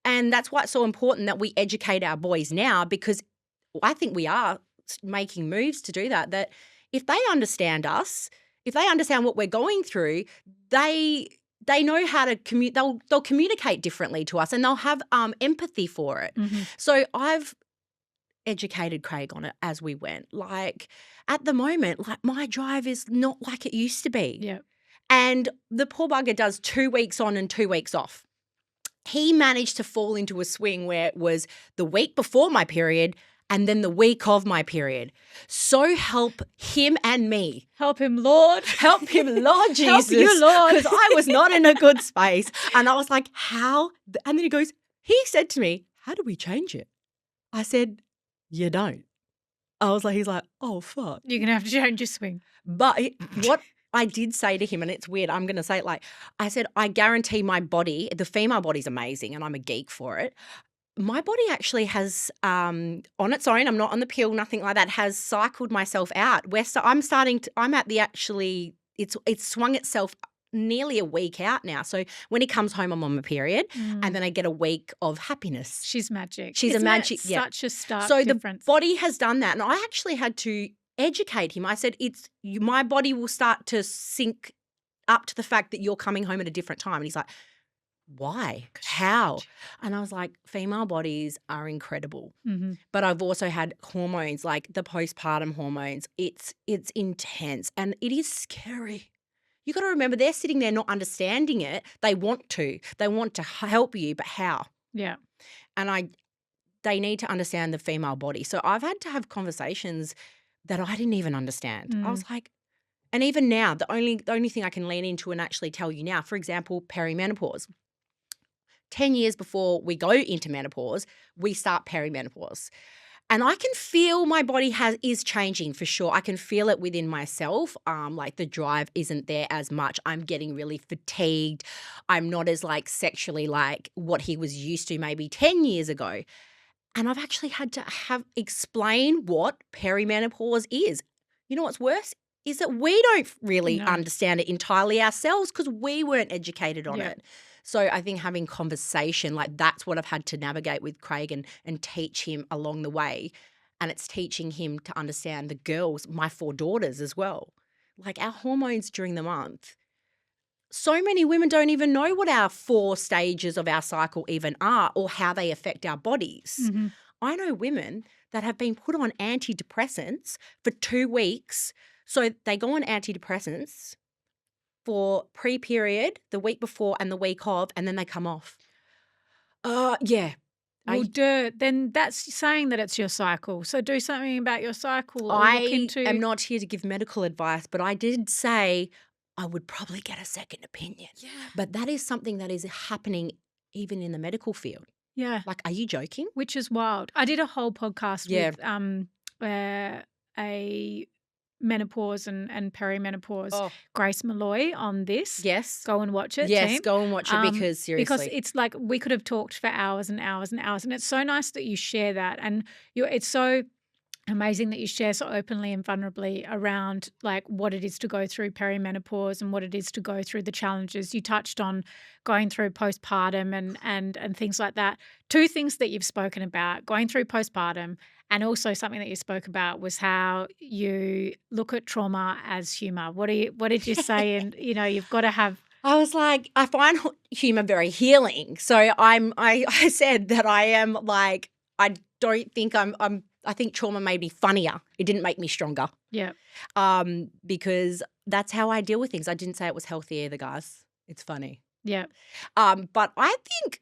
And that's why it's so important that we educate our boys now, because I think we are making moves to do that, that if they understand us, if they understand what we're going through, they know how to they'll communicate differently to us, and they'll have empathy for it. Mm-hmm. So I've educated Craig on it as we went. Like at the moment, like my drive is not like it used to be. Yeah. And the poor bugger does 2 weeks on and 2 weeks off. He managed to fall into a swing where it was the week before my period and then the week of my period. So help him and me. Help him, Lord. Help him, Lord Jesus. Help you, Lord. Because I was not in a good space. And I was like, how? And then he said to me, how do we change it? I said, you don't. He's like, oh, fuck. You're going to have to change your swing. But what I did say to him, and it's weird, I'm going to say it like, I said, I guarantee my body, the female body's amazing and I'm a geek for it. my body actually has, on its own, I'm not on the pill, nothing like that, has cycled myself out. I'm at the it's swung itself nearly a week out now. So when he comes home, I'm on my period, and then I get a week of happiness. She's magic. She's Isn't a magic. that Yeah. such a stark So difference? the body has done that, and I actually had to educate him. I said, my body will start to sync up to the fact that you're coming home at a different time. And he's like, why? How? And I was like, female bodies are incredible. Mm-hmm. But I've also had hormones, like the postpartum hormones. It's intense and it is scary. You got to remember, they're sitting there not understanding it. They want to help you, but how? Yeah. And they need to understand the female body. So I've had to have conversations that I didn't even understand. I was like, and even now, the only thing I can lean into and actually tell you now, for example, perimenopause. 10 years before we go into menopause, we start perimenopause. And I can feel my body is changing for sure. I can feel it within myself. Like the drive isn't there as much. I'm getting really fatigued. I'm not as like sexually like what he was used to maybe 10 years ago. And I've actually had to explain what perimenopause is. You know what's worse? Is that we don't really understand it entirely ourselves because we weren't educated on it. So I think having conversation, like that's what I've had to navigate with Craig and teach him along the way. And it's teaching him to understand the girls, my 4 daughters as well. Like our hormones during the month. So many women don't even know what our 4 stages of our cycle even are or how they affect our bodies. Mm-hmm. I know women that have been put on antidepressants for 2 weeks. So they go on antidepressants for pre-period, the week before and the week of, and then they come off. Yeah. Well, then that's saying that it's your cycle. So do something about your cycle. Or I am not here to give medical advice, but I did say I would probably get a second opinion. Yeah. But that is something that is happening even in the medical field. Yeah. Like, are you joking? Which is wild. I did a whole podcast with a menopause and perimenopause Grace Malloy on this. Yes. Go and watch it. Yes, team. go and watch it because seriously. Because it's like we could have talked for hours and hours and hours. And it's so nice that you share that. And it's so amazing that you share so openly and vulnerably around like what it is to go through perimenopause and what it is to go through the challenges. You touched on going through postpartum and things like that. 2 things that you've spoken about, going through postpartum, and also something that you spoke about was how you look at trauma as humor. What did you say? And you've got to have. I was like, I find humor very healing. So I said that I am like, I don't think I think trauma made me funnier. It didn't make me stronger. Yeah. Because that's how I deal with things. I didn't say it was healthy either, guys. It's funny. Yeah. But I think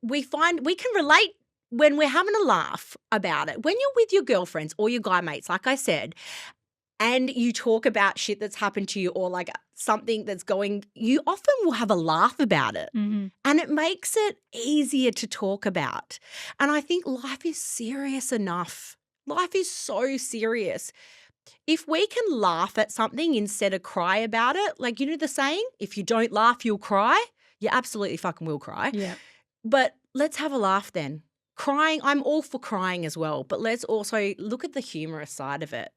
we can relate when we're having a laugh about it. When you're with your girlfriends or your guy mates, like I said, and you talk about shit that's happened to you or like something that's going, you often will have a laugh about it. Mm-hmm. And it makes it easier to talk about. And I think life is serious enough. Life is so serious. If we can laugh at something instead of cry about it, like you know the saying, if you don't laugh, you'll cry. You absolutely fucking will cry. Yeah. But let's have a laugh then. Crying, I'm all for crying as well, but let's also look at the humorous side of it.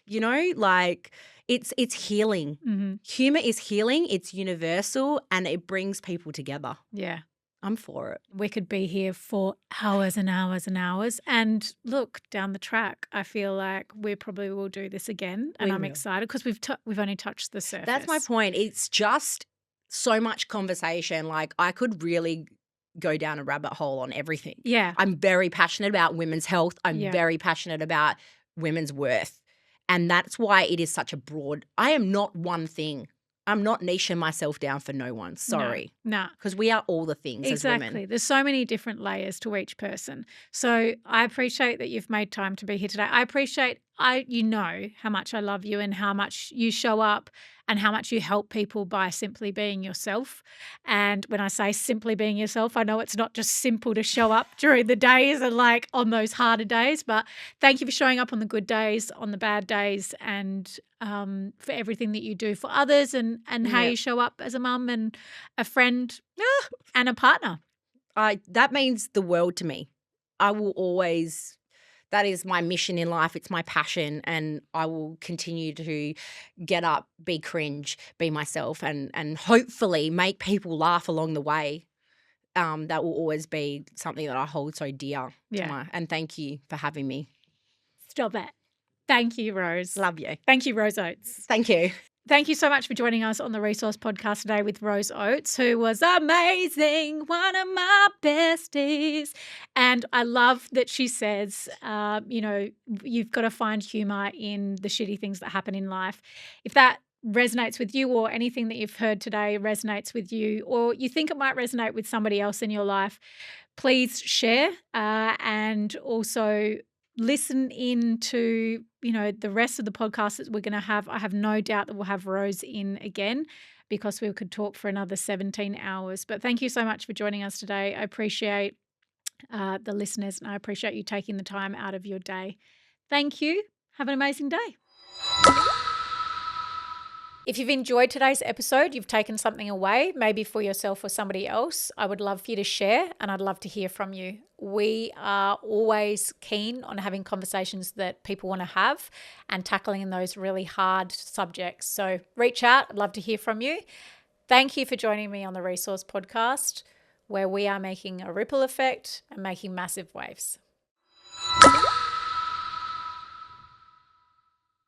You know, like it's healing. Mm-hmm. Humor is healing. It's universal and it brings people together. Yeah. I'm for it. We could be here for hours and hours and hours. And look, down the track, I feel like we probably will do this again. And I'm excited because we've only touched the surface. That's my point. It's just so much conversation. Like I could really go down a rabbit hole on everything. Yeah. I'm very passionate about women's health. I'm very passionate about women's worth. And that's why it is such a broad, I am not one thing. I'm not niching myself down for no one. Sorry. No. Because we are all the things as women. Exactly. There's so many different layers to each person. So I appreciate that you've made time to be here today. I appreciate, you know how much I love you and how much you show up and how much you help people by simply being yourself. And when I say simply being yourself, I know it's not just simple to show up during the days and like on those harder days, but thank you for showing up on the good days, on the bad days, and for everything that you do for others and how you show up as a mum and a friend and a partner. That means the world to me. I will always, that is my mission in life. It's my passion, and I will continue to get up, be cringe, be myself, and hopefully make people laugh along the way. That will always be something that I hold so dear to Yeah. and thank you for having me. Stop it. Thank you, Rose. Love you. Thank you, Rose Oates. Thank you. Thank you so much for joining us on the Resource Podcast today with Rose Oates, who was amazing, one of my besties. And I love that she says, you've got to find humour in the shitty things that happen in life. If that resonates with you, or anything that you've heard today resonates with you, or you think it might resonate with somebody else in your life, please share, and also listen into, the rest of the podcasts that we're going to have. I have no doubt that we'll have Rose in again, because we could talk for another 17 hours. But thank you so much for joining us today. I appreciate the listeners, and I appreciate you taking the time out of your day. Thank you. Have an amazing day. If you've enjoyed today's episode, you've taken something away, maybe for yourself or somebody else, I would love for you to share, and I'd love to hear from you. We are always keen on having conversations that people want to have and tackling those really hard subjects. So reach out. I'd love to hear from you. Thank you for joining me on the Resource Podcast, where we are making a ripple effect and making massive waves.